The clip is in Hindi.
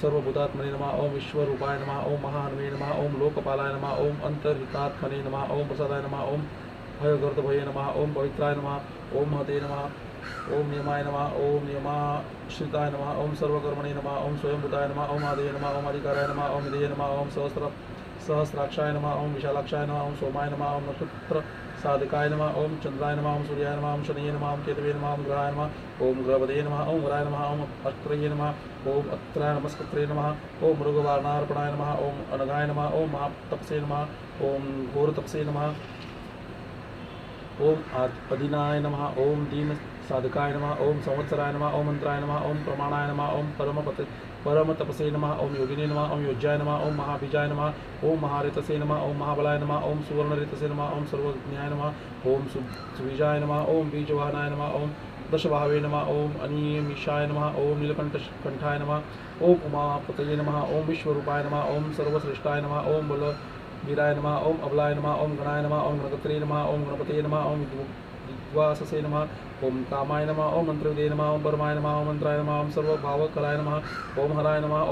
सर्वभूतात्मने नमः। ओम विश्वरूपाय नमः। ओम महाहनुमे नमः। ओम लोकपालाय नमः। ओम अंतर्हितात्मने नमः। ओम प्रसादाय नमः। ओम भयगर्दभये नमः। ओम पवित्राय नमः। ओम महते नमः। ओम नियमाय नमः। ओम नियमाश्रिताय नमः। ओम सर्वकर्मणे नमः। ओम स्वयंभूताय नमः। ओम आदेय नमः। ओम अधिकाराय नमः। ओम विधेय नमः। ओम सहस्राक्षाय नमः। ओम विशालाक्षाय नमः। ओम सोमाय नमः। ओम नक्षत्र साधकाय नमः। ओम चंद्राय नमः। ओम सूर्याय नमः। ओम शनये नमः। ओम केतवे नमः। ओम ग्रहाय नमः। ओम ग्रहपदये नमः। ओम वराय नमः। ओम अत्रये नमः। ओम अत्राय नमस्कत्रे नमः। ओम मृगवार्णार्पणाय नमः। ओम अनगाय नमः। ओम महातपसे नमः। ओम घोरतपसे नमः। ओम अदिनाय नमः। ओम दीन साधकाय नमः। ओम संवत्सराय नमः। ओम मंत्राय नमः। ओम परमाणाय नमः। ओम परम तपसे नमः। ओम योगिने नमः। ओम योज्याय नमः। ओम महाबीजाय नमः। ओम महारितसे नमः। ओम महाबलाय नमः। ओम सुवर्णरितसे नमः। ओम सर्वज्ञाय नमः। ओम सुबीजाय नमः। ओम बीजवाहनाय नमः। ओम दशभावे नमः। ओम अनियमिषाय नमः। ओम नीलकंठाय नमः। ओम उमापतये नमः। ओम विश्वरूपाय नमः। ओम सर्वश्रेष्ठाय नमः। ओम वीराय नमः। ओम अबलाय नमः। ओम गणाय नमः। ओम गणपतये नमः। ओम गणपतये नमः। ओम दिग्वाससे नमः। ओम कामाय नमः। ओम मंत्रविदे नमः। ओम परमाय नमः। ओम मंत्राय नमः। ओम सर्वभावकराय नमः। ओम हराय नमः।